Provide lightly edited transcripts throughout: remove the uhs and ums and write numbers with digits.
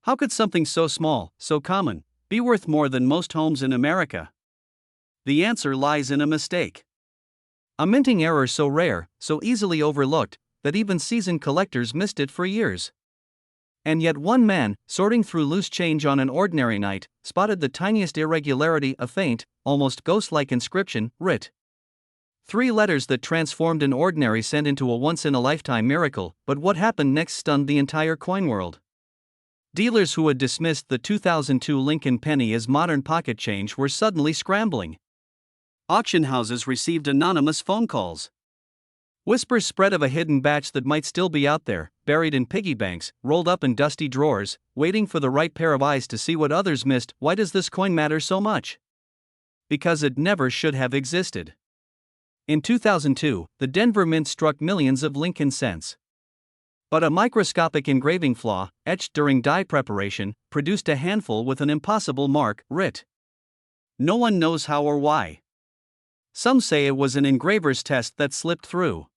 How could something so small, so common, be worth more than most homes in America? The answer lies in a mistake. A minting error so rare, so easily overlooked, that even seasoned collectors missed it for years. And yet one man, sorting through loose change on an ordinary night, spotted the tiniest irregularity, a faint, almost ghost-like inscription, writ. 3 letters that transformed an ordinary cent into a once-in-a-lifetime miracle, but what happened next stunned the entire coin world. Dealers who had dismissed the 2002 Lincoln penny as modern pocket change were suddenly scrambling. Auction houses received anonymous phone calls. Whispers spread of a hidden batch that might still be out there, buried in piggy banks, rolled up in dusty drawers, waiting for the right pair of eyes to see what others missed. Why does this coin matter so much? Because it never should have existed. In 2002, the Denver Mint struck millions of Lincoln cents. But a microscopic engraving flaw, etched during die preparation, produced a handful with an impossible mark, writ. No one knows how or why. Some say it was an engraver's test that slipped through.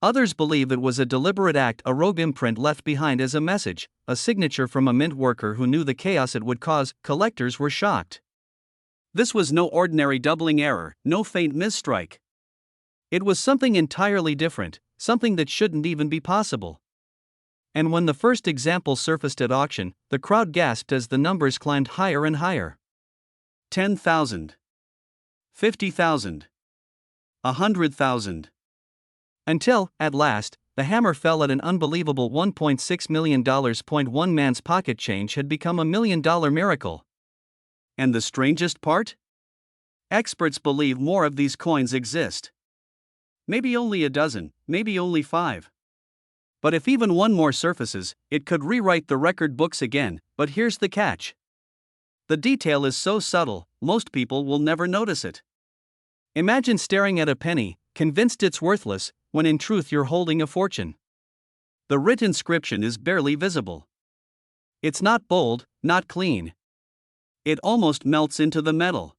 Others believe it was a deliberate act, a rogue imprint left behind as a message, a signature from a mint worker who knew the chaos it would cause. Collectors were shocked. This was no ordinary doubling error, no faint misstrike. It was something entirely different, something that shouldn't even be possible. And when the first example surfaced at auction, the crowd gasped as the numbers climbed higher and higher. 10,000. 50,000. 100,000. Until, at last, the hammer fell at an unbelievable $1.6 million. One man's pocket change had become $1 million miracle. And the strangest part? Experts believe more of these coins exist. Maybe only a dozen, maybe only 5. But if even one more surfaces, it could rewrite the record books again. But here's the catch. The detail is so subtle, most people will never notice it. Imagine staring at a penny, convinced it's worthless, when in truth you're holding a fortune. The writ inscription is barely visible. It's not bold, not clean. It almost melts into the metal.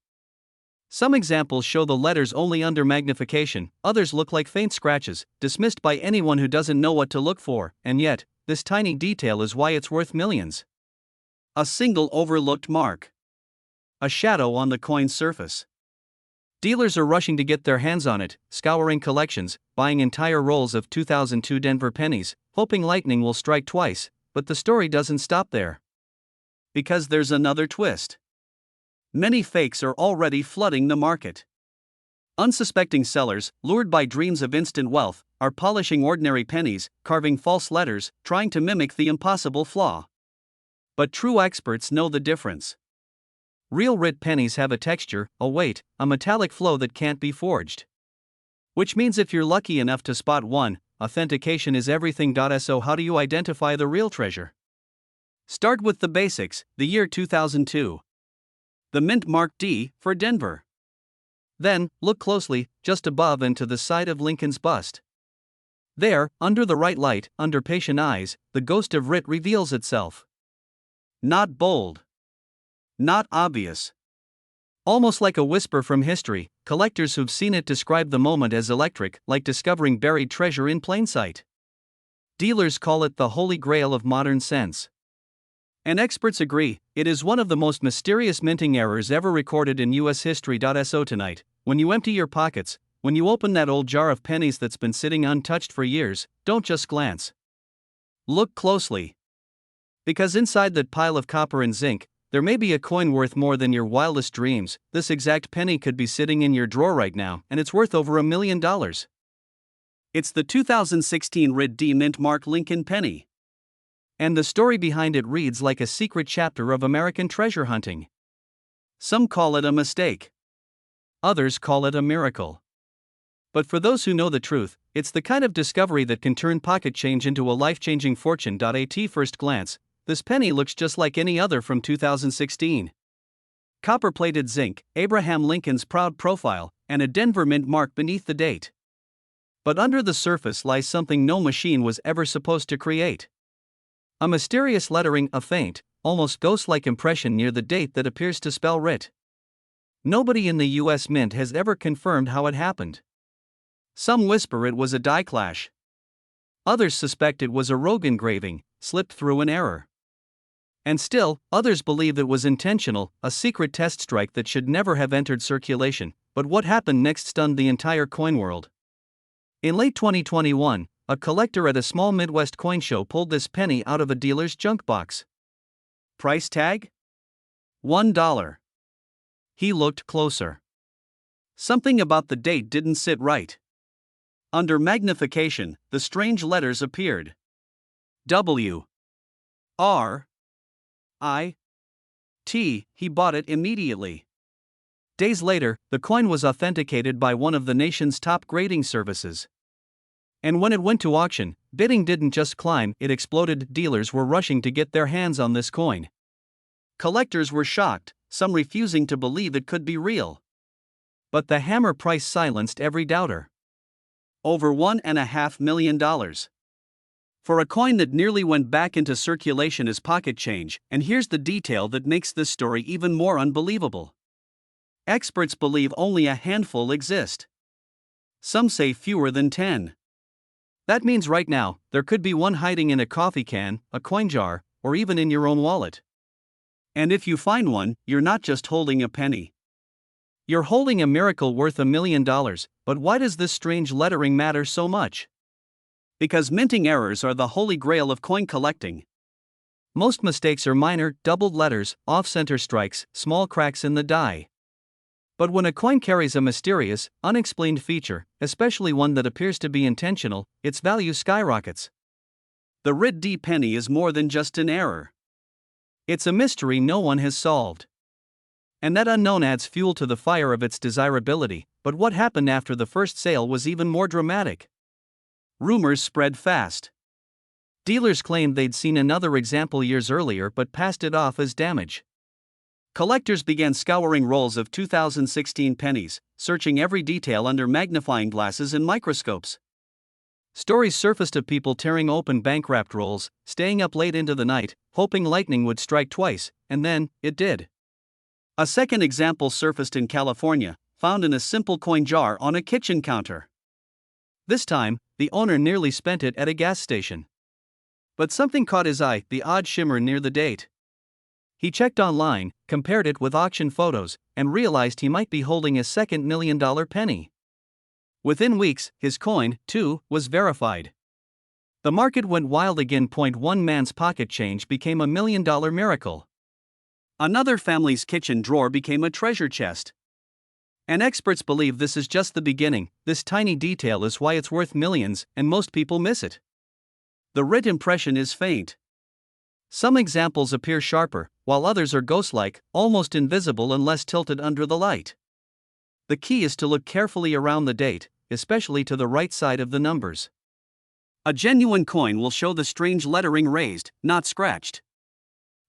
Some examples show the letters only under magnification, others look like faint scratches, dismissed by anyone who doesn't know what to look for, and yet, this tiny detail is why it's worth millions. A single overlooked mark. A shadow on the coin's surface. Dealers are rushing to get their hands on it, scouring collections, buying entire rolls of 2002 Denver pennies, hoping lightning will strike twice, but the story doesn't stop there. Because there's another twist. Many fakes are already flooding the market. Unsuspecting sellers, lured by dreams of instant wealth, are polishing ordinary pennies, carving false letters, trying to mimic the impossible flaw. But true experts know the difference. Real writ pennies have a texture, a weight, a metallic flow that can't be forged. Which means if you're lucky enough to spot one, authentication is everything. So how do you identify the real treasure? Start with the basics, the year 2002. The mint mark D for Denver. Then, look closely, just above and to the side of Lincoln's bust. There, under the right light, under patient eyes, the ghost of writ reveals itself. Not bold. Not obvious. Almost like a whisper from history, collectors who've seen it describe the moment as electric, like discovering buried treasure in plain sight. Dealers call it the holy grail of modern cents. And experts agree, it is one of the most mysterious minting errors ever recorded in U.S. history. So tonight, when you empty your pockets, when you open that old jar of pennies that's been sitting untouched for years, don't just glance. Look closely. Because inside that pile of copper and zinc, there may be a coin worth more than your wildest dreams. This exact penny could be sitting in your drawer right now, and it's worth over $1 million. It's the 2016 Rid D Mint Mark Lincoln penny. And the story behind it reads like a secret chapter of American treasure hunting. Some call it a mistake. Others call it a miracle. But for those who know the truth, it's the kind of discovery that can turn pocket change into a life-changing fortune. At first glance, this penny looks just like any other from 2016. Copper-plated zinc, Abraham Lincoln's proud profile, and a Denver Mint mark beneath the date. But under the surface lies something no machine was ever supposed to create. A mysterious lettering, a faint, almost ghost-like impression near the date that appears to spell writ. Nobody in the U.S. Mint has ever confirmed how it happened. Some whisper it was a die clash. Others suspect it was a rogue engraving, slipped through an error. And still, others believe it was intentional, a secret test strike that should never have entered circulation. But what happened next stunned the entire coin world. In late 2021, a collector at a small Midwest coin show pulled this penny out of a dealer's junk box. Price tag? $1. He looked closer. Something about the date didn't sit right. Under magnification, the strange letters appeared. W. R. I. T. He bought it immediately. Days later, the coin was authenticated by one of the nation's top grading services. And when it went to auction, bidding didn't just climb, it exploded. Dealers were rushing to get their hands on this coin. Collectors were shocked, some refusing to believe it could be real. But the hammer price silenced every doubter. Over $1.5 million. For a coin that nearly went back into circulation as pocket change, and here's the detail that makes this story even more unbelievable. Experts believe only a handful exist. Some say fewer than 10. That means right now, there could be one hiding in a coffee can, a coin jar, or even in your own wallet. And if you find one, you're not just holding a penny. You're holding a miracle worth $1 million, but why does this strange lettering matter so much? Because minting errors are the holy grail of coin collecting. Most mistakes are minor, doubled letters, off-center strikes, small cracks in the die. But when a coin carries a mysterious, unexplained feature, especially one that appears to be intentional, its value skyrockets. The Rit D penny is more than just an error. It's a mystery no one has solved. And that unknown adds fuel to the fire of its desirability. But what happened after the first sale was even more dramatic. Rumors spread fast. Dealers claimed they'd seen another example years earlier but passed it off as damage. Collectors began scouring rolls of 2016 pennies, searching every detail under magnifying glasses and microscopes. Stories surfaced of people tearing open bank-wrapped rolls, staying up late into the night, hoping lightning would strike twice, and then, it did. A second example surfaced in California, found in a simple coin jar on a kitchen counter. This time, the owner nearly spent it at a gas station. But something caught his eye, the odd shimmer near the date. He checked online, compared it with auction photos, and realized he might be holding a second $1 million penny. Within weeks, his coin, too, was verified. The market went wild again. One man's pocket change became $1 million miracle. Another family's kitchen drawer became a treasure chest. And experts believe this is just the beginning. This tiny detail is why it's worth millions, and most people miss it. The Rit impression is faint. Some examples appear sharper, while others are ghost-like, almost invisible unless tilted under the light. The key is to look carefully around the date, especially to the right side of the numbers. A genuine coin will show the strange lettering raised, not scratched.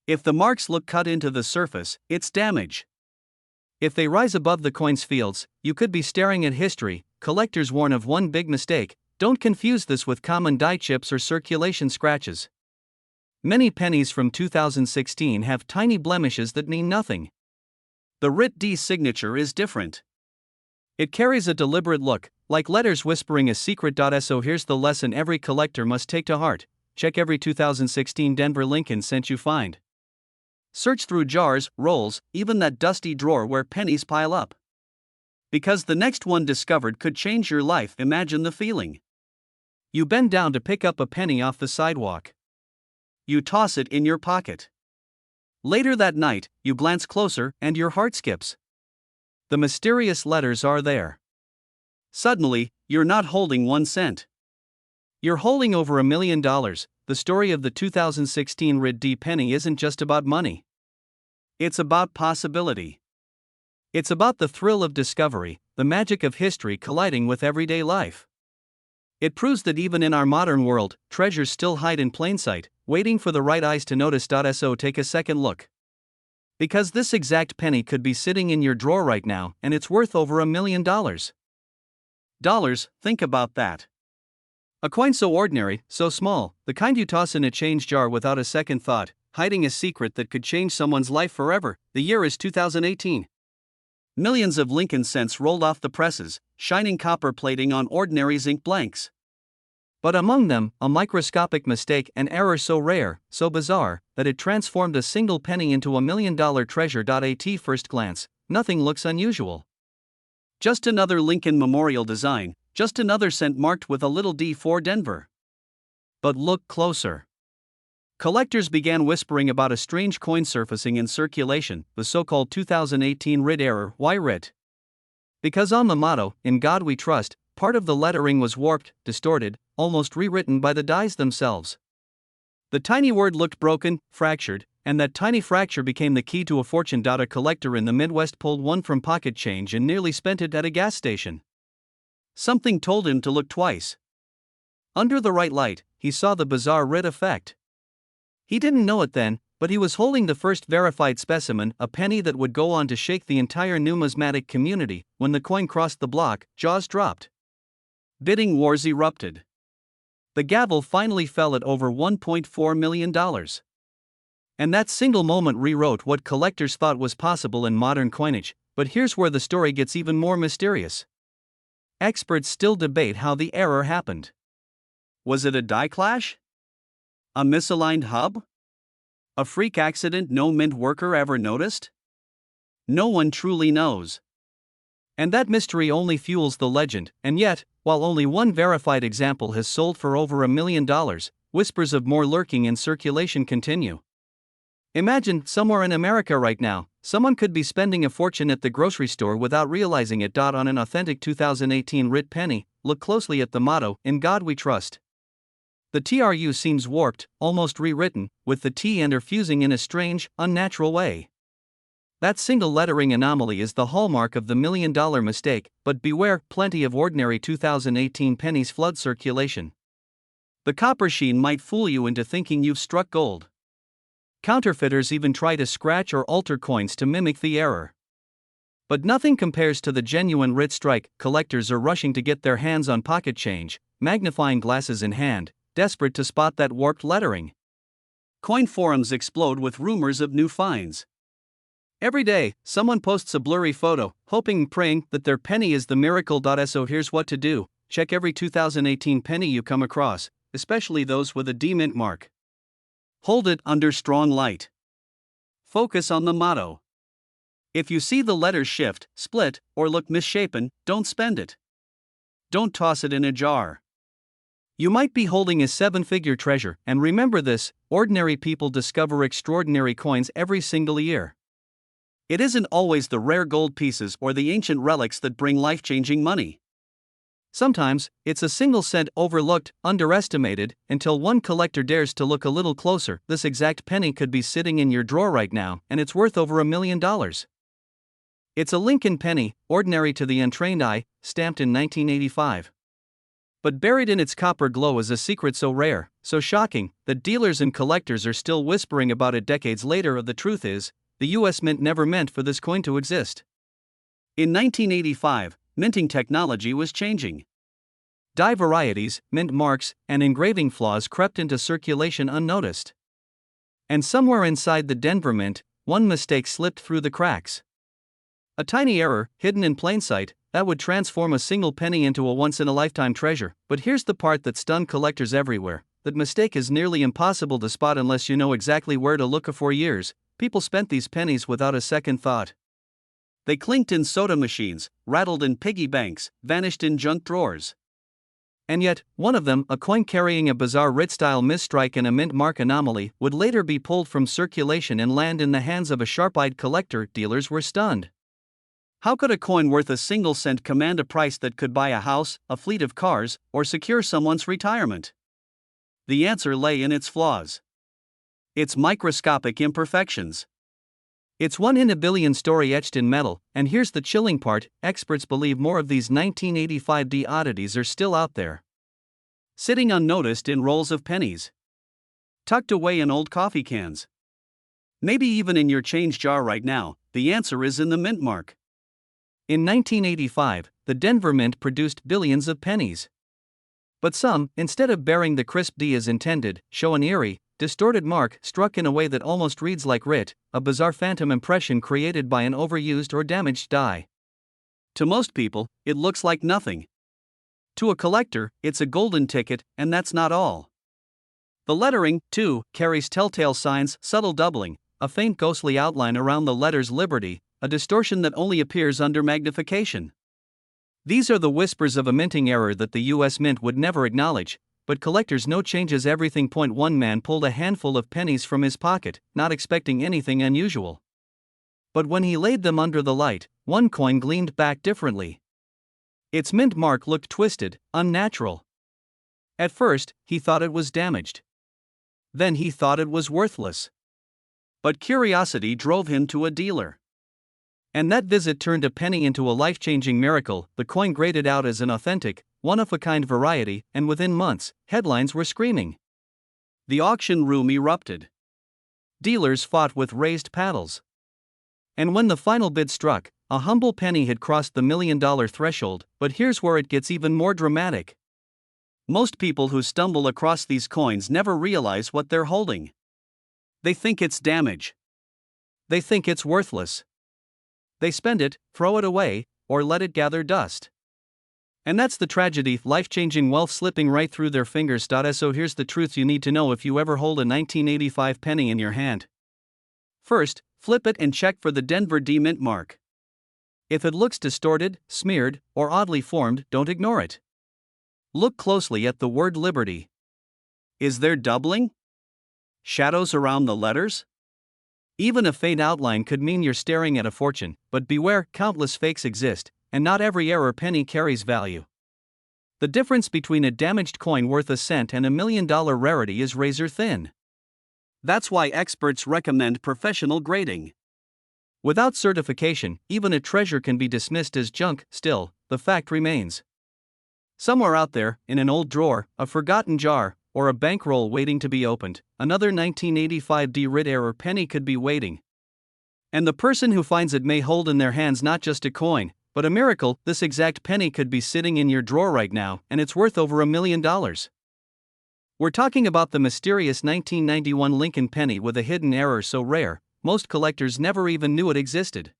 If the marks look cut into the surface, it's damage. If they rise above the coin's fields, you could be staring at history. Collectors warn of one big mistake: don't confuse this with common die chips or circulation scratches. Many pennies from 2016 have tiny blemishes that mean nothing. The Rit D signature is different. It carries a deliberate look, like letters whispering a secret. So here's the lesson every collector must take to heart: check every 2016 Denver Lincoln cent you find. Search through jars, rolls, even that dusty drawer where pennies pile up. Because the next one discovered could change your life. Imagine the feeling. You bend down to pick up a penny off the sidewalk. You toss it in your pocket. Later that night, you glance closer and your heart skips. The mysterious letters are there. Suddenly, you're not holding 1 cent. You're holding over $1 million. The story of the 2016 Rit D penny isn't just about money. It's about possibility. It's about the thrill of discovery, the magic of history colliding with everyday life. It proves that even in our modern world, treasures still hide in plain sight, waiting for the right eyes to notice. So take a second look. Because this exact penny could be sitting in your drawer right now, and it's worth over $1 million. Think about that. A coin so ordinary, so small, the kind you toss in a change jar without a second thought, hiding a secret that could change someone's life forever. The year is 2018. Millions of Lincoln cents rolled off the presses, shining copper plating on ordinary zinc blanks. But among them, a microscopic mistake, an error so rare, so bizarre, that it transformed a single penny into $1 million treasure. At first glance, nothing looks unusual. Just another Lincoln Memorial design, just another cent marked with a little D for Denver. But look closer. Collectors began whispering about a strange coin surfacing in circulation, the so-called 2018 writ error. Why writ? Because on the motto, "In God We Trust," part of the lettering was warped, distorted, almost rewritten by the dies themselves. The tiny word looked broken, fractured, and that tiny fracture became the key to a fortune. A collector in the Midwest pulled one from pocket change and nearly spent it at a gas station. Something told him to look twice. Under the right light, he saw the bizarre writ effect. He didn't know it then, but he was holding the first verified specimen, a penny that would go on to shake the entire numismatic community. When the coin crossed the block, jaws dropped. Bidding wars erupted. The gavel finally fell at over $1.4 million. And that single moment rewrote what collectors thought was possible in modern coinage. But here's where the story gets even more mysterious. Experts still debate how the error happened. Was it a die clash? A misaligned hub? A freak accident no mint worker ever noticed? No one truly knows. And that mystery only fuels the legend, and yet, while only one verified example has sold for over $1 million, whispers of more lurking in circulation continue. Imagine, somewhere in America right now, someone could be spending a fortune at the grocery store without realizing it. On an authentic 2018 writ penny, look closely at the motto, "In God We Trust." The TRU seems warped, almost rewritten, with the T and R fusing in a strange, unnatural way. That single lettering anomaly is the hallmark of the $1 million mistake, but beware, plenty of ordinary 2018 pennies flood circulation. The copper sheen might fool you into thinking you've struck gold. Counterfeiters even try to scratch or alter coins to mimic the error. But nothing compares to the genuine writ strike. Collectors are rushing to get their hands on pocket change, magnifying glasses in hand, desperate to spot that warped lettering. Coin forums explode with rumors of new finds. Every day, someone posts a blurry photo, hoping and praying that their penny is the miracle. So here's what to do: check every 2018 penny you come across, especially those with a D mint mark. Hold it under strong light. Focus on the motto. If you see the letters shift, split, or look misshapen, don't spend it. Don't toss it in a jar. You might be holding a seven-figure treasure, and remember this: ordinary people discover extraordinary coins every single year. It isn't always the rare gold pieces or the ancient relics that bring life-changing money. Sometimes, it's a single cent overlooked, underestimated, until one collector dares to look a little closer. This exact penny could be sitting in your drawer right now, and it's worth over $1 million. It's a Lincoln penny, ordinary to the untrained eye, stamped in 1985. But buried in its copper glow is a secret so rare, so shocking, that dealers and collectors are still whispering about it decades later. The truth is, the US Mint never meant for this coin to exist. In 1985, minting technology was changing. Die varieties, mint marks, and engraving flaws crept into circulation unnoticed. And somewhere inside the Denver Mint, one mistake slipped through the cracks. A tiny error, hidden in plain sight, that would transform a single penny into a once-in-a-lifetime treasure. But here's the part that stunned collectors everywhere: that mistake is nearly impossible to spot unless you know exactly where to look. For years, people spent these pennies without a second thought. They clinked in soda machines, rattled in piggy banks, vanished in junk drawers. And yet, one of them, a coin carrying a bizarre writ-style misstrike and a mint mark anomaly, would later be pulled from circulation and land in the hands of a sharp-eyed collector. Dealers were stunned. How could a coin worth a single cent command a price that could buy a house, a fleet of cars, or secure someone's retirement? The answer lay in its flaws. Its microscopic imperfections. It's one in a billion story etched in metal, and here's the chilling part: experts believe more of these 1985 D oddities are still out there, sitting unnoticed in rolls of pennies, tucked away in old coffee cans, maybe even in your change jar right now. The answer is in the mint mark. In 1985, the Denver Mint produced billions of pennies. But some, instead of bearing the crisp D as intended, show an eerie, distorted mark struck in a way that almost reads like writ, a bizarre phantom impression created by an overused or damaged die. To most people, it looks like nothing. To a collector, it's a golden ticket, and that's not all. The lettering, too, carries telltale signs: subtle doubling, a faint ghostly outline around the letters Liberty, a distortion that only appears under magnification. These are the whispers of a minting error that the US Mint would never acknowledge, but collectors know changes everything. One man pulled a handful of pennies from his pocket, not expecting anything unusual. But when he laid them under the light, one coin gleamed back differently. Its mint mark looked twisted, unnatural. At first, he thought it was damaged. Then he thought it was worthless. But curiosity drove him to a dealer. And that visit turned a penny into a life-changing miracle. The coin graded out as an authentic, one-of-a-kind variety, and within months, headlines were screaming. The auction room erupted. Dealers fought with raised paddles. And when the final bid struck, a humble penny had crossed the $1 million threshold. But here's where it gets even more dramatic. Most people who stumble across these coins never realize what they're holding. They think it's damage. They think it's worthless. They spend it, throw it away, or let it gather dust. And that's the tragedy: life-changing wealth slipping right through their fingers. So here's the truth you need to know if you ever hold a 1985 penny in your hand. First, flip it and check for the Denver D mint mark. If it looks distorted, smeared, or oddly formed, don't ignore it. Look closely at the word Liberty. Is there doubling? Shadows around the letters? Even a faint outline could mean you're staring at a fortune, but beware, countless fakes exist, and not every error penny carries value. The difference between a damaged coin worth a cent and $1 million rarity is razor thin. That's why experts recommend professional grading. Without certification, even a treasure can be dismissed as junk. Still, the fact remains. Somewhere out there, in an old drawer, a forgotten jar, or a bankroll waiting to be opened, another 1985 D-Rit error penny could be waiting. And the person who finds it may hold in their hands not just a coin, but a miracle. This exact penny could be sitting in your drawer right now, and it's worth over $1 million. We're talking about the mysterious 1991 Lincoln penny with a hidden error so rare, most collectors never even knew it existed.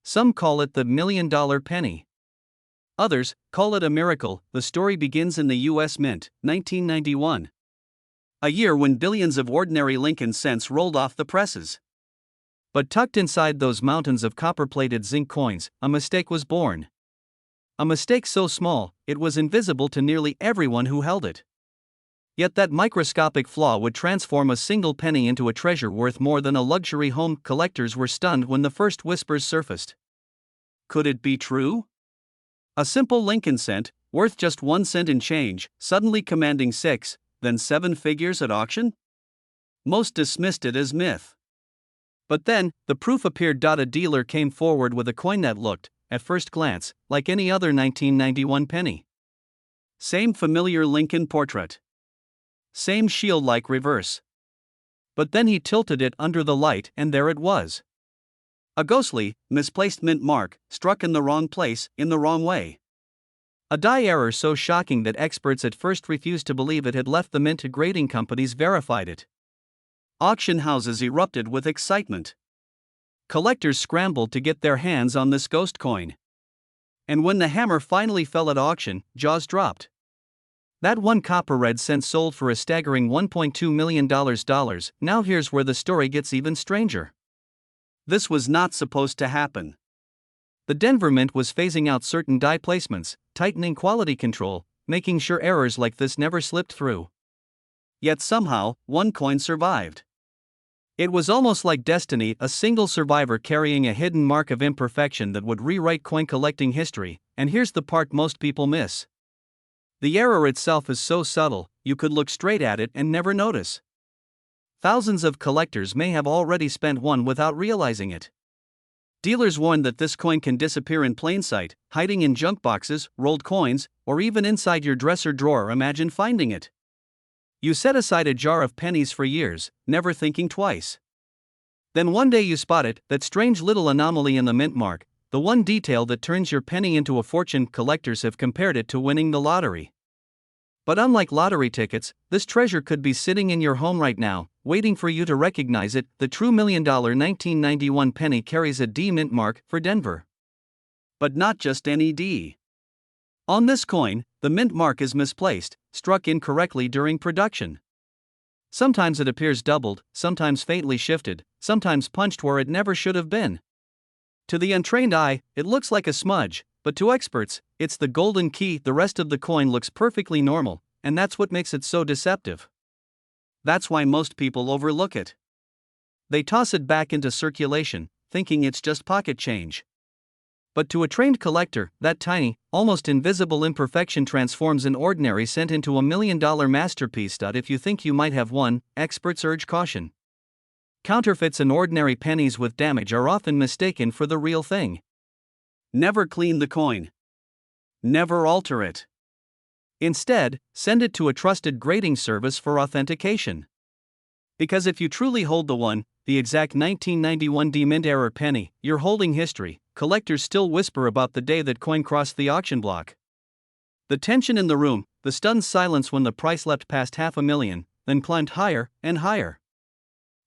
Some call it the $1 million penny. Others call it a miracle. The story begins in the US Mint, 1991. A year when billions of ordinary Lincoln cents rolled off the presses. But tucked inside those mountains of copper-plated zinc coins, a mistake was born. A mistake so small, it was invisible to nearly everyone who held it. Yet that microscopic flaw would transform a single penny into a treasure worth more than a luxury home. Collectors were stunned when the first whispers surfaced. Could it be true? A simple Lincoln cent, worth just 1 cent in change, suddenly commanding 6, then 7 figures at auction? Most dismissed it as myth. But then, the proof appeared. A dealer came forward with a coin that looked, at first glance, like any other 1991 penny. Same familiar Lincoln portrait. Same shield-like reverse. But then he tilted it under the light, and there it was. A ghostly, misplaced mint mark, struck in the wrong place, in the wrong way. A die error so shocking that experts at first refused to believe it had left the mint. Grading companies verified it. Auction houses erupted with excitement. Collectors scrambled to get their hands on this ghost coin. And when the hammer finally fell at auction, jaws dropped. That one copper red cent sold for a staggering $1.2 million. Now here's where the story gets even stranger. This was not supposed to happen. The Denver Mint was phasing out certain die placements, tightening quality control, making sure errors like this never slipped through. Yet somehow, one coin survived. It was almost like destiny, a single survivor carrying a hidden mark of imperfection that would rewrite coin collecting history. And here's the part most people miss. The error itself is so subtle, you could look straight at it and never notice. Thousands of collectors may have already spent one without realizing it. Dealers warn that this coin can disappear in plain sight, hiding in junk boxes, rolled coins, or even inside your dresser drawer. Imagine finding it. You set aside a jar of pennies for years, never thinking twice. Then one day you spot it, that strange little anomaly in the mint mark, the one detail that turns your penny into a fortune. Collectors have compared it to winning the lottery. But unlike lottery tickets, this treasure could be sitting in your home right now, waiting for you to recognize it. The true $1 million 1991 penny carries a D mint mark for Denver. But not just any D. On this coin, The mint mark is misplaced, struck incorrectly during production. Sometimes it appears doubled, sometimes faintly shifted, sometimes punched where it never should have been. To the untrained eye, it looks like a smudge, but to experts, it's the golden key. The rest of the coin looks perfectly normal, and that's what makes it so deceptive. That's why most people overlook it. They toss it back into circulation, thinking it's just pocket change. But to a trained collector, that tiny, almost invisible imperfection transforms an ordinary cent into a $1 million masterpiece. If you think you might have one, experts urge caution. Counterfeits and ordinary pennies with damage are often mistaken for the real thing. Never clean the coin. Never alter it. Instead, send it to a trusted grading service for authentication. Because if you truly hold the exact 1991 mint error penny, you're holding history. Collectors still whisper about the day that coin crossed the auction block. The tension in the room, the stunned silence when the price leapt past $500,000, then climbed higher and higher.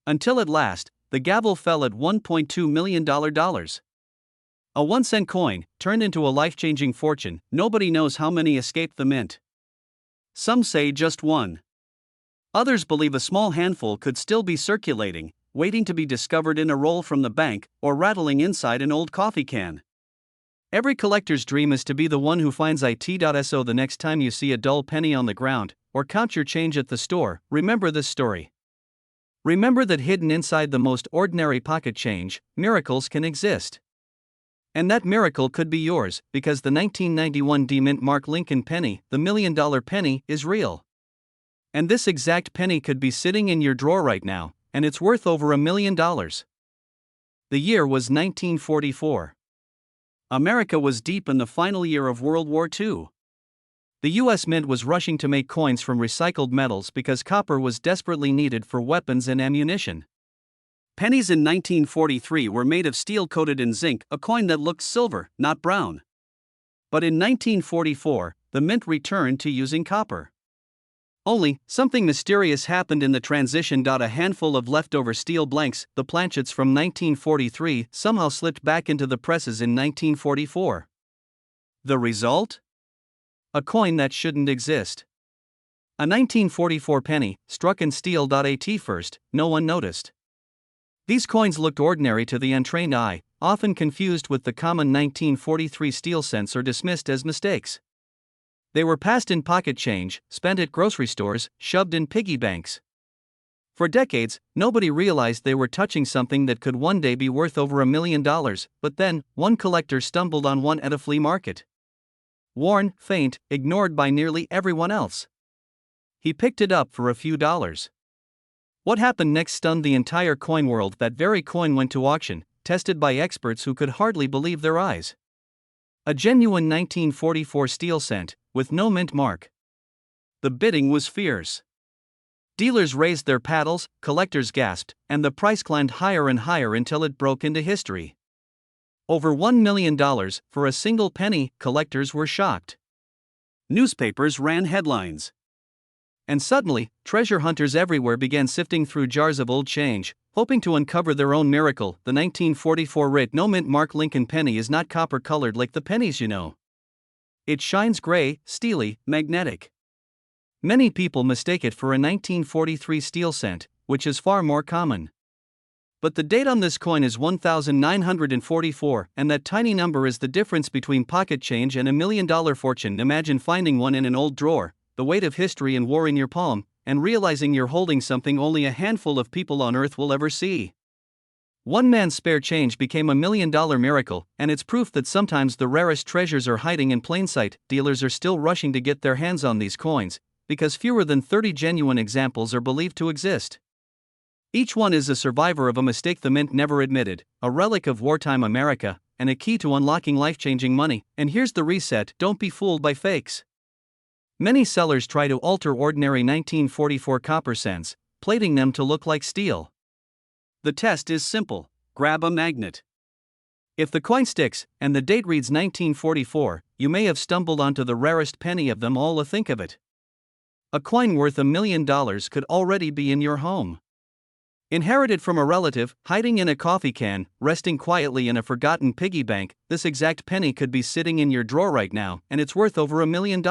Until at last, the gavel fell at $1.2 million. A 1-cent coin, turned into a life-changing fortune. Nobody knows how many escaped the mint. Some say just one. Others believe a small handful could still be circulating, waiting to be discovered in a roll from the bank, or rattling inside an old coffee can. Every collector's dream is to be the one who finds it. So the next time you see a dull penny on the ground, or count your change at the store, remember this story. Remember that hidden inside the most ordinary pocket change, miracles can exist. And that miracle could be yours, because the 1991 mint mark Lincoln penny, the $1 million penny, is real. And this exact penny could be sitting in your drawer right now, and it's worth over $1 million. The year was 1944. America was deep in the final year of World War II. The U.S. Mint was rushing to make coins from recycled metals because copper was desperately needed for weapons and ammunition. Pennies in 1943 were made of steel coated in zinc, a coin that looked silver, not brown. But in 1944, the mint returned to using copper. Only, something mysterious happened in the transition. A handful of leftover steel blanks, the planchets from 1943, somehow slipped back into the presses in 1944. The result? A coin that shouldn't exist. A 1944 penny, struck in steel. At first, no one noticed. These coins looked ordinary to the untrained eye, often confused with the common 1943 steel cents or dismissed as mistakes. They were passed in pocket change, spent at grocery stores, shoved in piggy banks. For decades, nobody realized they were touching something that could one day be worth over $1 million, but then, one collector stumbled on one at a flea market. Worn, faint, ignored by nearly everyone else. He picked it up for a few dollars. What happened next stunned the entire coin world. That very coin went to auction, tested by experts who could hardly believe their eyes. A genuine 1944 steel cent, with no mint mark. The bidding was fierce. Dealers raised their paddles, collectors gasped, and the price climbed higher and higher until it broke into history. Over $1 million for a single penny. Collectors were shocked. Newspapers ran headlines. And suddenly, treasure hunters everywhere began sifting through jars of old change, hoping to uncover their own miracle. The 1944 no mint mark Lincoln penny is not copper-colored like the pennies you know. It shines gray, steely, magnetic. Many people mistake it for a 1943 steel cent, which is far more common. But the date on this coin is 1944, and that tiny number is the difference between pocket change and $1 million fortune. Imagine finding one in an old drawer, the weight of history and war in your palm, and realizing you're holding something only a handful of people on Earth will ever see. One man's spare change became a $1 million miracle, and it's proof that sometimes the rarest treasures are hiding in plain sight. Dealers are still rushing to get their hands on these coins, because fewer than 30 genuine examples are believed to exist. Each one is a survivor of a mistake the mint never admitted, a relic of wartime America, and a key to unlocking life-changing money. And here's the reset: don't be fooled by fakes. Many sellers try to alter ordinary 1944 copper cents, plating them to look like steel. The test is simple: grab a magnet. If the coin sticks, and the date reads 1944, you may have stumbled onto the rarest penny of them all. Think of it. A coin worth $1 million could already be in your home. Inherited from a relative, hiding in a coffee can, resting quietly in a forgotten piggy bank, this exact penny could be sitting in your drawer right now, and it's worth over $1 million.